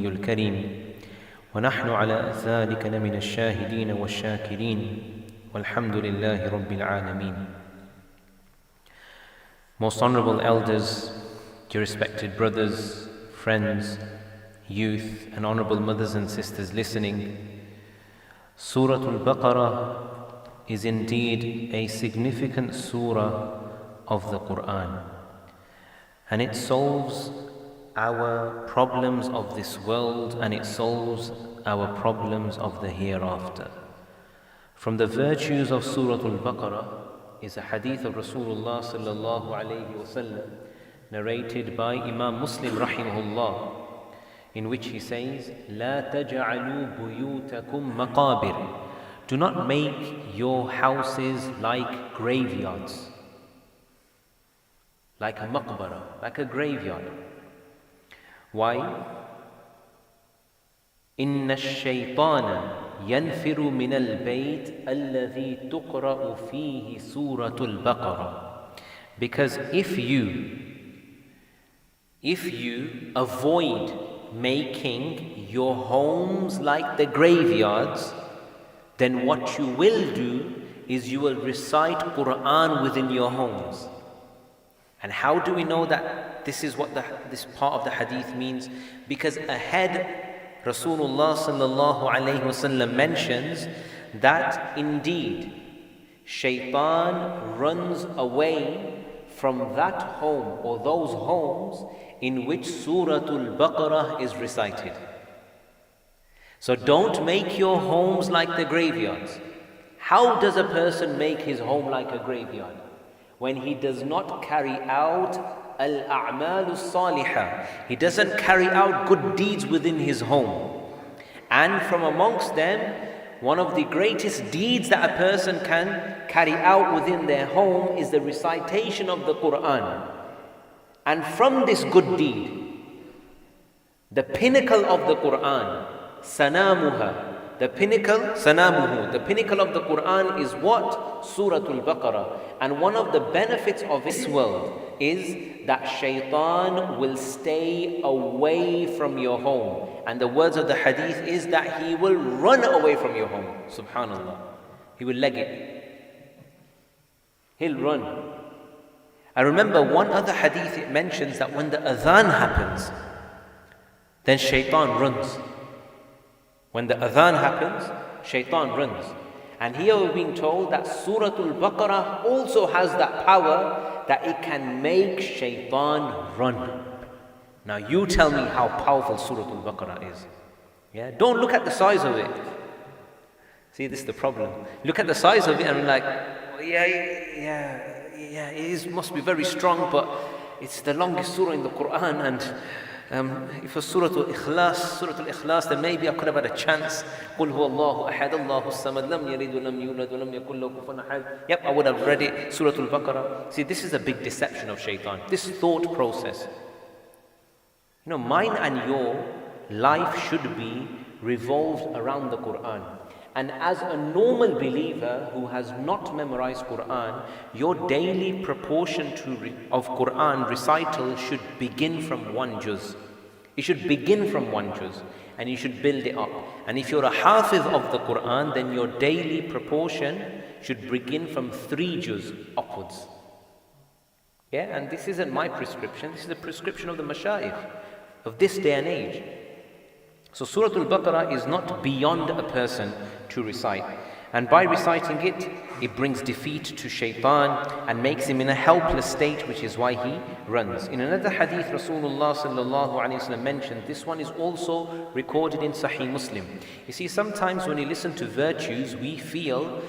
الولي الكريم ونحن على ذلك لمن الشاهدين والشاكرين والحمد لله رب العالمين. Most honorable elders, dear respected brothers, friends, youth, and honorable mothers and sisters listening, Surah Al Baqarah is indeed a significant surah of the Quran, and it solves our problems of this world and it solves our problems of the hereafter. From the virtues of Surah Al Baqarah is a hadith of Rasulullah sallallahu alayhi wasallam narrated by Imam Muslim rahimahullah, in which he says, لا تجعلوا بيوتكم مقابر. Do not make your houses like graveyards, like a maqbara, like a graveyard. Why? إن الشيطان ينفر من البيت الذي تقرأ فيه سورة البقرة. Because if you avoid making your homes like the graveyards, then what you will do is you will recite Quran within your homes. And how do we know that this is what this part of the hadith means? Because ahead Rasulullah sallallahu alayhi wasallam mentions that indeed Shaitan runs away from that home or those homes in which Surah Al Baqarah is recited. So don't make your homes like the graveyards. How does a person make his home like a graveyard? When he does not carry out al-a'mal as-salihah. He doesn't carry out good deeds within his home. And from amongst them, one of the greatest deeds that a person can carry out within their home is the recitation of the Quran. And from this good deed, the pinnacle of the Quran, sanamuha, the pinnacle of the Quran is what? Surah Al Baqarah. And one of the benefits of this world is that Shaitan will stay away from your home. And the words of the hadith is that he will run away from your home. Subhanallah. He will leg it. He'll run. I remember one other hadith, it mentions that when the adhan happens, then Shaitan runs. When the adhan happens, Shaitan runs. And here we're being told that Surah Al Baqarah also has that power that it can make Shaitan run. Now you tell me how powerful Surah Al Baqarah is. Yeah? Don't look at the size of it. See, this is the problem. Look at the size of it and like, it must be very strong, but it's the longest surah in the Quran, and if it was Surah Al-Ikhlas, then maybe I could have had a chance. قُلْ هُوَ اللَّهُ أَحَدَ اللَّهُ الصَّمَدُ لَمْ يَلِدْ وَلَمْ يُولَدْ وَلَمْ يَكُنْ لَهُ كُفُوًا أَحَدٌ. Yep, I would have read it, Surah Al Baqarah. See, this is a big deception of Shaitan, this thought process. You know, mine and your life should be revolved around the Quran. And as a normal believer who has not memorized Quran, your daily proportion of Quran recital should begin from one juz. It should begin from one juz, and you should build it up. And if you're a hafiz of the Quran, then your daily proportion should begin from 3 juz upwards. Yeah, and this isn't my prescription, this is the prescription of the mashayikh of this day and age. So Surah Al Baqarah is not beyond a person to recite. And by reciting it, it brings defeat to Shaitan and makes him in a helpless state, which is why he runs. In another hadith, Rasulullah sallallahu alayhi wa sallam mentioned, this one is also recorded in Sahih Muslim. You see, sometimes when you listen to virtues, we feel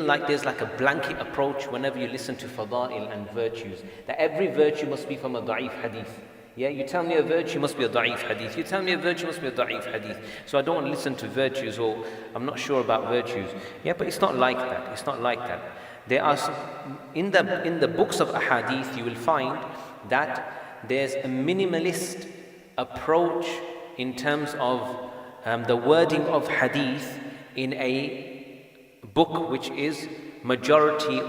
like there's like a blanket approach whenever you listen to fada'il and virtues, that every virtue must be from a da'if hadith. Yeah, you tell me a virtue must be a da'if hadith. You tell me a virtue must be a da'if hadith. So I don't want to listen to virtues, or I'm not sure about virtues. Yeah, but it's not like that. It's not like that. There are in the books of ahadith, you will find that there's a minimalist approach in terms of the wording of hadith in a book which is majority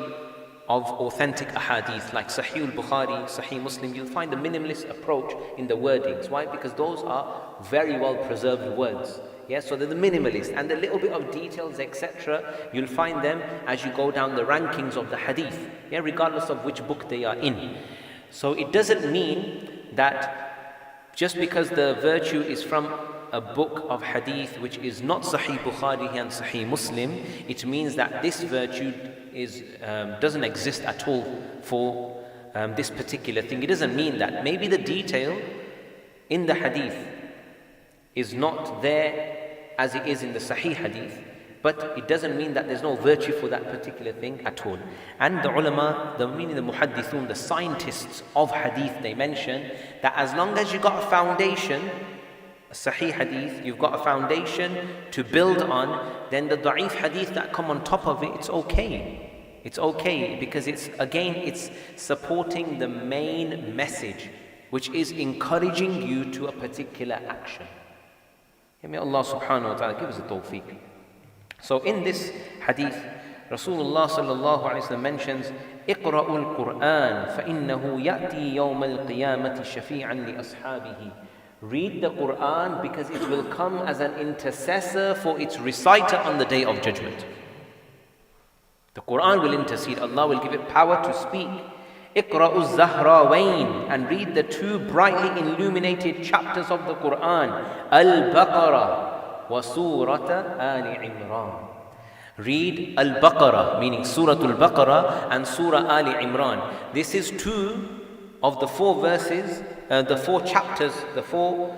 of authentic ahadith like Sahih Al Bukhari, Sahih Muslim, you'll find a minimalist approach in the wordings. Why? Because those are very well preserved words. Yeah, so they're the minimalist, and the little bit of details, etc., you'll find them as you go down the rankings of the hadith, yeah, regardless of which book they are in. So it doesn't mean that just because the virtue is from a book of hadith which is not Sahih Bukhari and Sahih Muslim, it means that this virtue doesn't exist at all for this particular thing. It doesn't mean that. Maybe the detail in the hadith is not there as it is in the Sahih hadith, but it doesn't mean that there's no virtue for that particular thing at all. And the ulama, meaning the muhaddithun, the scientists of hadith, they mention that as long as you've got a foundation, a Sahih hadith, you've got a foundation to build on, then the da'if hadith that come on top of it, it's okay. It's okay because it's supporting the main message, which is encouraging you to a particular action. May Allah subhanahu wa ta'ala give us the tawfiq. So in this hadith, Rasulullah sallallahu alayhi wa sallam mentions, اقرأوا القرآن فإنه يأتي يوم القيامة شفيعا لأصحابه. Read the Quran because it will come as an intercessor for its reciter on the day of judgment. The Quran will intercede. Allah will give it power to speak. اقرأوا الزهراوين, and read the two brightly illuminated chapters of the Quran, Al Baqarah wa Surah Al Imran. Read Al Baqarah, meaning Surah Al Baqarah and Surah Al Imran. This is two of the four verses, the four chapters, the four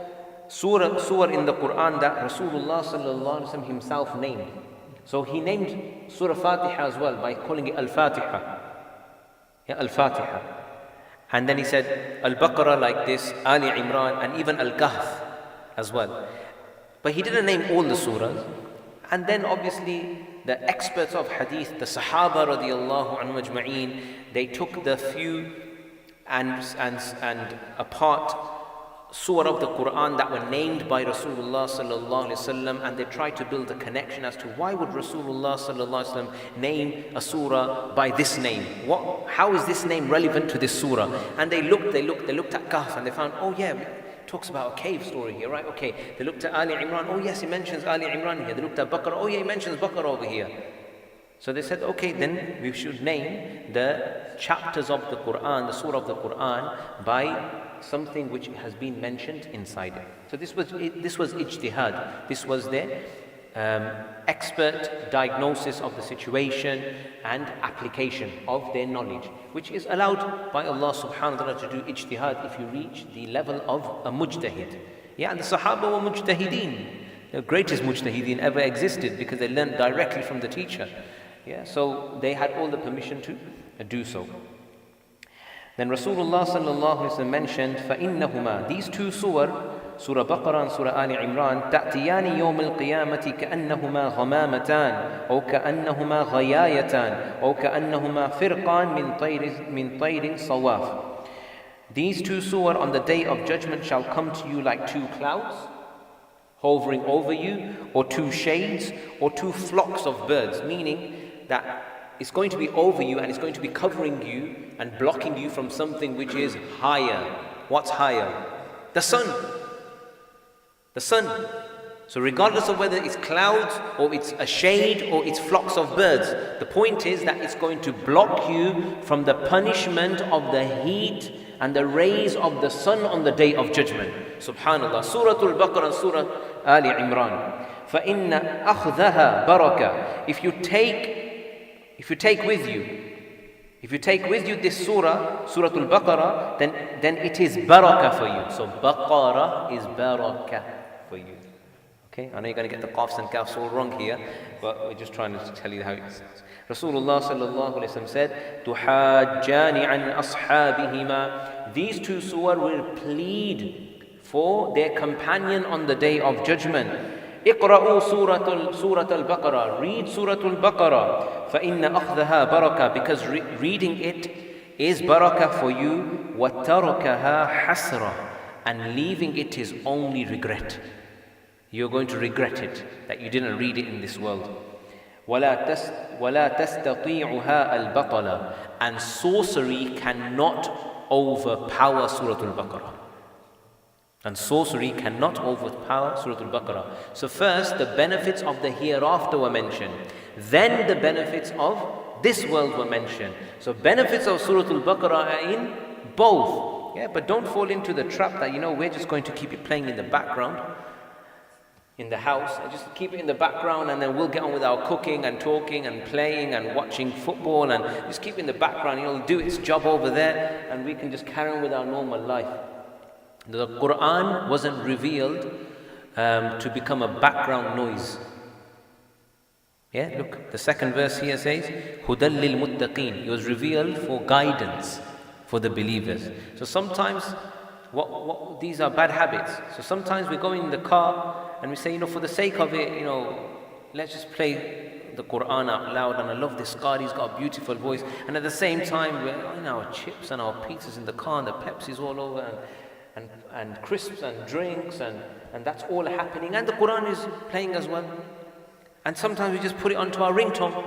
surah in the Quran that Rasulullah sallallahu alaihi wasallam himself named. So he named Surah Fatiha as well by calling it Al Fatiha. Yeah, Al-Fatiha. And then he said Al-Baqarah like this, Ali Imran, and even Al-Kahf as well. But he didn't name all the surahs. And then obviously the experts of hadith, the Sahaba radiallahu anhu ajma'een, they took the few and apart surah of the Quran that were named by Rasulullah sallallahu alaihi wasallam, and they tried to build a connection as to why would Rasulullah sallallahu alaihi wasallam name a surah by this name? How is this name relevant to this surah? And they looked at Kahf and they found, oh yeah, it talks about a cave story here, right? Okay. They looked at Ali Imran, oh yes, he mentions Ali Imran here. They looked at Baqarah, oh yeah, he mentions Baqarah over here. So they said, okay, then we should name the chapters of the Quran, the surah of the Quran, by something which has been mentioned inside it. So this was ijtihad. This was their expert diagnosis of the situation and application of their knowledge, which is allowed by Allah subhanahu wa ta'ala to do ijtihad if you reach the level of a mujtahid. Yeah, and the Sahaba were mujtahideen, the greatest mujtahideen ever existed, because they learned directly from the teacher. Yeah, so they had all the permission to do so. Then Rasulullah sallallahu alaihi wasallam mentioned, فَإِنَّهُمَا, these two surah, Surah Baqarah and Surah Ali Imran, تَأْتِيَانِ يَوْمَ الْقِيَامَةِ كَأَنَّهُمَا غَمَامَتَانِ أو كَأَنَّهُمَا غَيَايَتَانِ أو كَأَنَّهُمَا فِرْقَانِ مِنْ طَيْرٍ صَوَافٍ. These two surah on the day of judgment shall come to you like two clouds hovering over you, or two shades, or two flocks of birds, meaning that it's going to be over you and it's going to be covering you and blocking you from something which is higher. What's higher? The sun. The sun. So regardless of whether it's clouds or it's a shade or it's flocks of birds, the point is that it's going to block you from the punishment of the heat and the rays of the sun on the day of judgment. Subhanallah. Surah Al Baqarah and Surah Ali Imran. فَإِنَّ أَخْذَهَا بَرَكَةً. If you take with you this surah, Surah Al Baqarah, then it is barakah for you. So Baqarah is barakah for you. Okay, I know you're going to get the qafs and kafs all wrong here, but we're just trying to tell you how it is. Rasulullah sallallahu alaihi wasallam said, "Tuhajjani an ashabihima." These two surah will plead for their companion on the day of judgment. اقرأوا سورة البقرة. Read Surah Al Baqarah. فإن أخذها بركة, because reading it is barakah for you. وتركها حسرة, and leaving it is only regret. You're going to regret it that you didn't read it in this world. وَلَا تَسْتَطِيعُهَا الْبَطَلَ. And sorcery cannot overpower Surah Al Baqarah. And sorcery cannot overpower Surah Al Baqarah. So first, the benefits of the hereafter were mentioned. Then the benefits of this world were mentioned. So benefits of Surah Al Baqarah are in both. Yeah, but don't fall into the trap that, we're just going to keep it playing in the background, in the house, and just keep it in the background, and then we'll get on with our cooking and talking and playing and watching football, and just keep it in the background. It'll do its job over there, and we can just carry on with our normal life. The Quran wasn't revealed to become a background noise. Yeah, look, the second verse here says, هُدًى لِلْمُتَّقِينَ. It was revealed for guidance for the believers. So sometimes, these are bad habits. So sometimes we go in the car and we say, for the sake of it, let's just play the Quran out loud. And I love this guy, he's got a beautiful voice. And at the same time, we're in our chips and our pizzas in the car, and the Pepsi's all over, and crisps and drinks, and that's all happening. And the Quran is playing as well. And sometimes we just put it onto our ringtone.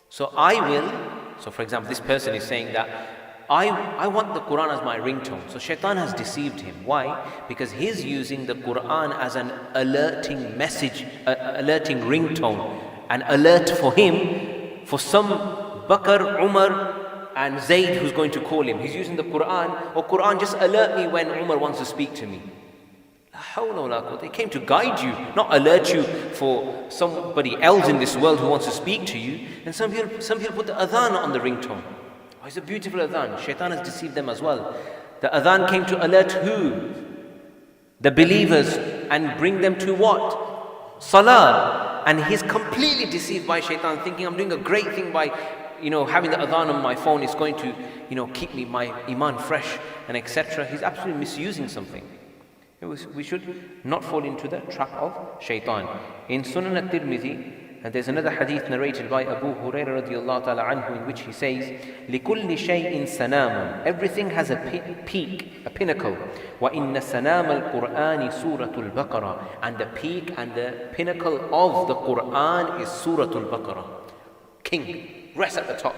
So for example, this person is saying that I want the Quran as my ringtone. So shaitan has deceived him. Why? Because he's using the Quran as an alerting message, alerting ringtone, an alert for him, for some Bakr, Umar and Zayd who's going to call him. He's using the Quran, or Quran, just alert me when Umar wants to speak to me. They came to guide you, not alert you for somebody else in this world who wants to speak to you. And some people put the adhan on the ringtone. Oh, it's a beautiful adhan. Shaitan has deceived them as well. The adhan came to alert who? The believers, and bring them to what? Salah. And he's completely deceived by shaitan, thinking I'm doing a great thing by having the adhan on my phone is going to keep my iman fresh and etc. He's absolutely misusing something. We should not fall into the trap of shaitan. In Sunan al-Tirmidhi, there's another hadith narrated by Abu Hurairah radiyallahu ta'ala anhu, in which he says, لِكُلِّ شَيْءٍ سَنَامٌ. Everything has a peak, a pinnacle. وَإِنَّ سَنَامَ الْقُرْآنِ سُورَةُ الْبَقَرَةِ. And the peak and the pinnacle of the Quran is Surah Al Baqarah. King, rest at the top.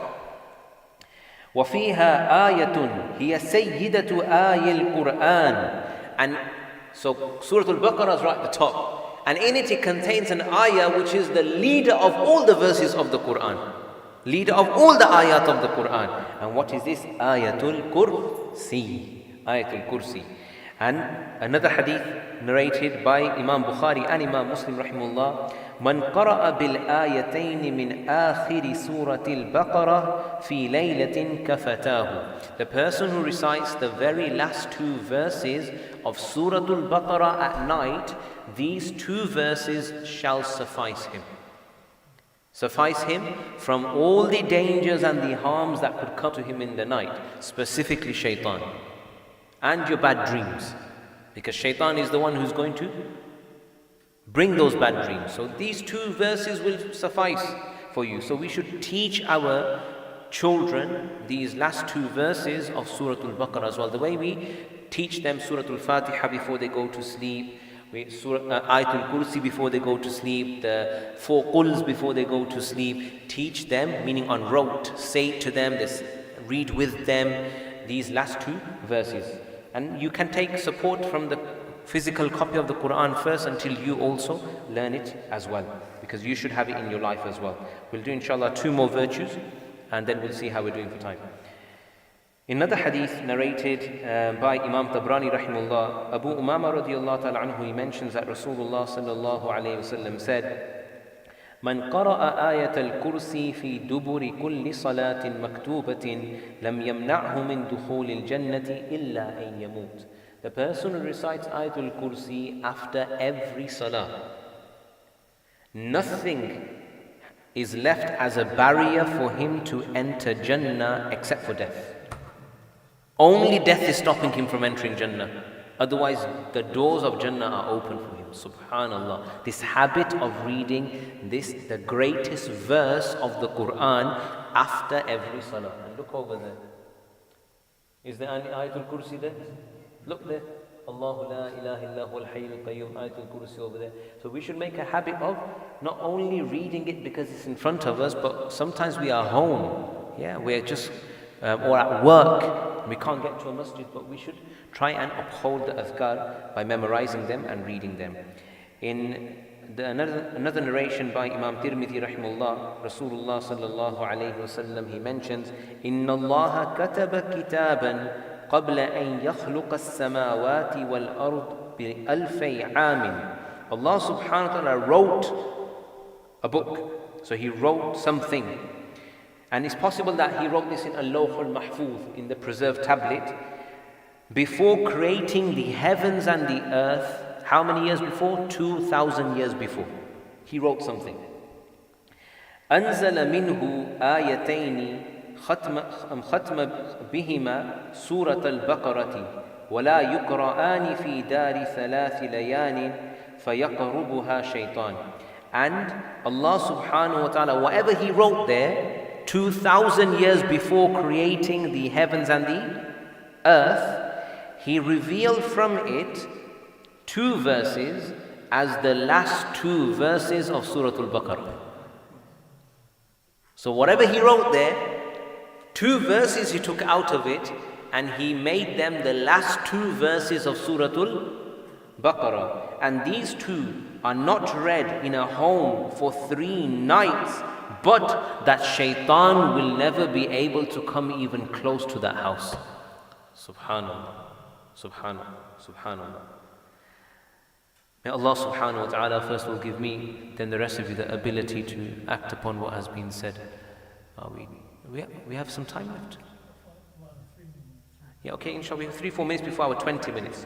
وَفِيهَا آيَةٌ هِيَ سَيِّدَةُ آيِ الْقُرْآنِ. And so Surah Al Baqarah is right at the top. And in it contains an ayah which is the leader of all the verses of the Quran. Leader of all the ayat of the Quran. And what is this? Ayatul Kursi. Ayatul Kursi. And another hadith narrated by Imam Bukhari and Imam Muslim rahimahullah. من قرأ بالآيتين من آخر سورة البقرة في ليلة كفتاه. The person who recites the very last two verses of Surah Al Baqarah at night, these two verses shall suffice him. Suffice him from all the dangers and the harms that could come to him in the night, specifically shaitan, and your bad dreams, because shaitan is the one who's going to bring those bad dreams. So these two verses will suffice for you. So we should teach our children these last two verses of Surah Al Baqarah as well. The way we teach them Surah Al Fatiha before they go to sleep, Ayatul Kursi before they go to sleep, the 4 Quls before they go to sleep. Teach them, meaning on rote. Say it to them, read with them these last two verses. And you can take support from the physical copy of the Quran first until you also learn it as well, because you should have it in your life as well. We'll do inshallah 2 more virtues, and then we'll see how we're doing for time. Another hadith narrated by Imam Tabrani rahimahullah, Abu Umama radiyallahu ta'ala anhu, he mentions that Rasulullah sallallahu alayhi wasallam said, من قرأ آية الكرسي في دبر كل صلاة مكتوبة لم يمنعه من دخول الجنة إلا أن يموت. The person who recites Ayatul Kursi after every salah, nothing is left as a barrier for him to enter Jannah except for death. Only death is stopping him from entering Jannah. Otherwise, the doors of Jannah are open for him. Subhanallah. This habit of reading the greatest verse of the Quran after every salah. And look over there. Is there any Ayatul Kursi there? Look there. Allahu la ilaha illa huwal hayyul qayyum, Ayatul Kursi over there. So we should make a habit of not only reading it because it's in front of us, but sometimes we are home, we're just, or at work, we can't get to a masjid, but we should try and uphold the azkar by memorizing them and reading them. In another narration by Imam Tirmidhi rahimahullah, Rasulullah sallallahu alayhi wasallam, he mentions, Inna Allah kataba kitaban قبل أن يخلق السماوات والأرض بألفي عام. Allah subhanahu wa ta'ala wrote a book. So he wrote something. And it's possible that he wrote this in a Lawh al-Mahfuz, in the preserved tablet, before creating the heavens and the earth. How many years before? 2,000 years before. He wrote something. أنزل منه آيتين ختم بهما سورة البقرة ولا يقرآن في دار 3 ليال فيقربها شيطان. And Allah subhanahu wa ta'ala, whatever He wrote there 2,000 years before creating the heavens and the earth, He revealed from it 2 verses as the last 2 verses of Surah Al Baqarah. So whatever He wrote there, 2 verses He took out of it and He made them the last 2 verses of Surah Al Baqarah. And these 2 are not read in a home for 3 nights, but that shaitan will never be able to come even close to that house. Subhanallah, subhanallah, subhanallah. May Allah subhanahu wa ta'ala first will give me, then the rest of you, the ability to act upon what has been said. We have some time left. Yeah, okay, inshallah, we have 3-4 minutes before our 20 minutes.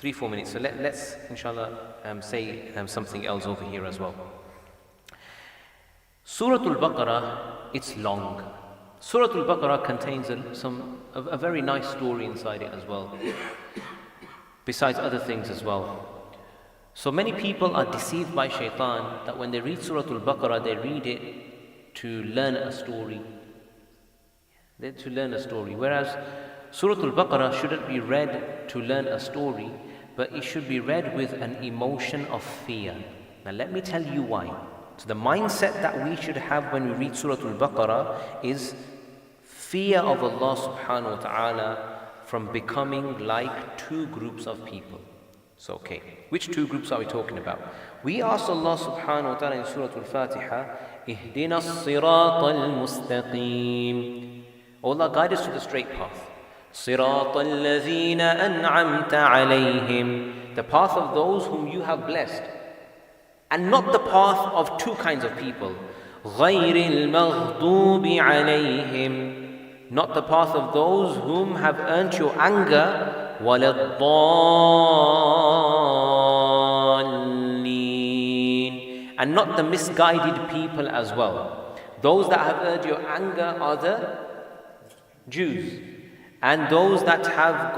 3-4 minutes. So let's inshallah say something else over here as well. Surah Al Baqarah, it's long. Surah Al Baqarah contains a very nice story inside it as well, besides other things as well. So many people are deceived by shaitan that when they read Surah Al Baqarah, they read it to learn a story. Whereas Surah Al Baqarah shouldn't be read to learn a story, but it should be read with an emotion of fear. Now let me tell you why. So the mindset that we should have when we read Surah Al Baqarah is fear of Allah subhanahu wa ta'ala from becoming like 2 groups of people. So okay, which 2 groups are we talking about? We ask Allah subhanahu wa ta'ala in Surah Al-Fatiha, Ihdina as-sirata al-mustaqim. Allah, guide us to the straight path. Sirata al-ladhina an'amta alayhim. The path of those whom you have blessed. And not the path of 2 kinds of people. غَيْرِ الْمَغْضُوبِ عَلَيْهim. Not the path of those whom have earned your anger. وَلَا الضَّالِّينَ. And not the misguided people as well. Those that have earned your anger are the Jews. And those that have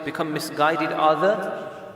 become misguided are the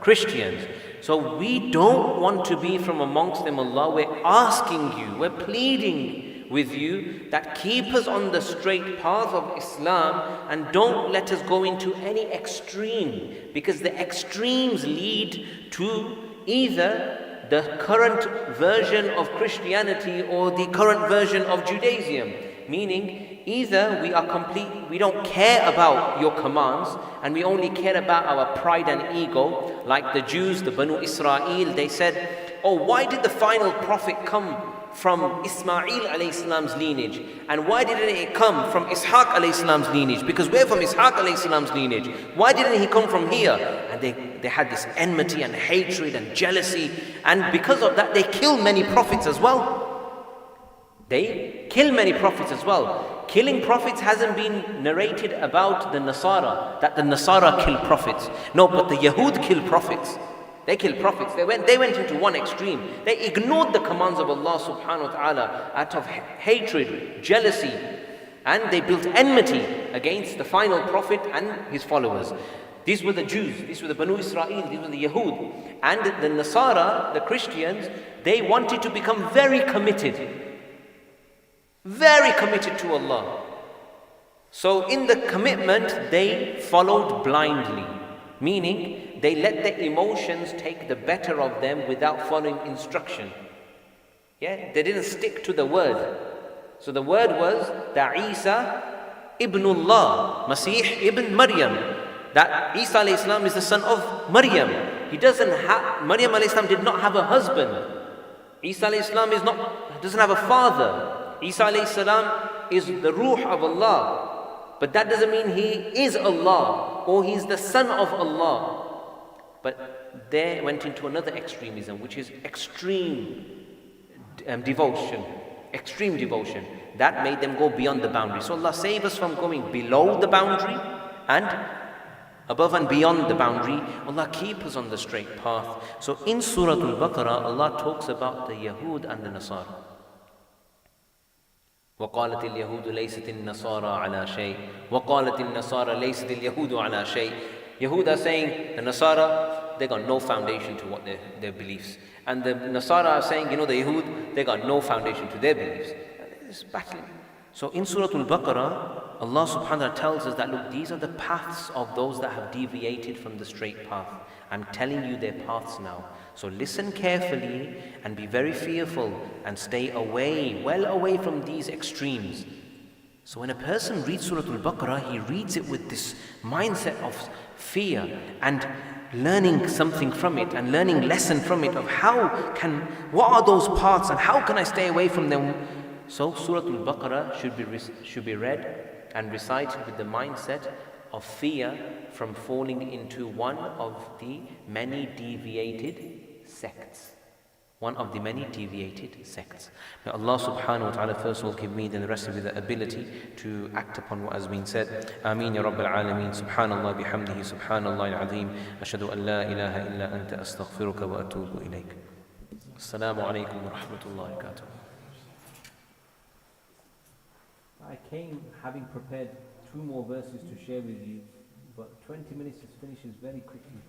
Christians. So we don't want to be from amongst them, Allah. We're asking you, we're pleading with you that keep us on the straight path of Islam and don't let us go into any extreme, because the extremes lead to either the current version of Christianity or the current version of Judaism. Meaning, either we don't care about your commands and we only care about our pride and ego, like the Jews, the Banu Israel. They said, oh, why did the final prophet come from Ismail alayhi salam's lineage? And why didn't it come from Ishaq alayhi salam's lineage? Because we're from Ishaq alayhi salam's lineage. Why didn't he come from here? And they had this enmity and hatred and jealousy. And because of that, they killed many prophets as well. They kill many prophets as well. Killing prophets hasn't been narrated about the Nasara, that the Nasara kill prophets. No, but the Yahud kill prophets. They kill prophets. They went into one extreme. They ignored the commands of Allah subhanahu wa ta'ala out of hatred, jealousy, and they built enmity against the final prophet and his followers. These were the Jews, these were the Banu Israel, these were the Yahud. And the Nasara, the Christians, they wanted to become very committed to Allah. So in the commitment, they followed blindly. Meaning, they let their emotions take the better of them without following instruction. Yeah, they didn't stick to the word. So the word was that Isa Ibnullah, Masih Ibn Maryam, that Isa alayhi salam is the son of Maryam. Maryam alayhi salam did not have a husband. Isa alayhi salam doesn't have a father. Isa alayhi salam is the ruh of Allah. But that doesn't mean he is Allah or he's the son of Allah. But they went into another extremism, which is extreme devotion. Extreme devotion. That made them go beyond the boundary. So Allah save us from going below the boundary and above and beyond the boundary. Allah keep us on the straight path. So in Surah Al Baqarah, Allah talks about the Yahud and the Nasara. وقالت اليهود ليست النصارى على شيء وقالت النصارى ليست اليهود على شيء. Yahud are saying the Nasara, they got no foundation to what their beliefs. And the Nasara are saying, the Yahud, they got no foundation to their beliefs. It's battling. So in Surah Al Baqarah, Allah subhanahu wa ta'ala tells us that, look, these are the paths of those that have deviated from the straight path. I'm telling you their paths now. So listen carefully and be very fearful and stay away, well away from these extremes. So when a person reads Surah Al Baqarah, he reads it with this mindset of fear and learning something from it and learning lesson from it of what are those paths and how can I stay away from them. So Surah Al Baqarah should be read and recited with the mindset of fear from falling into one of the many deviated sects. One of the many deviated sects. May Allah subhanahu wa ta'ala first of all give me and the rest of you the ability to act upon what has been said. Ameen ya Rabbil Alameen. Subhanallah bihamdihi, subhanallah al-azim. Ashhadu an la ilaha illa anta astaghfiruka wa atubu ilayk. Assalamu alaikum wa rahmatullahi wa barakatuh. I came having prepared 2 more verses to share with you, but 20 minutes just finishes very quickly.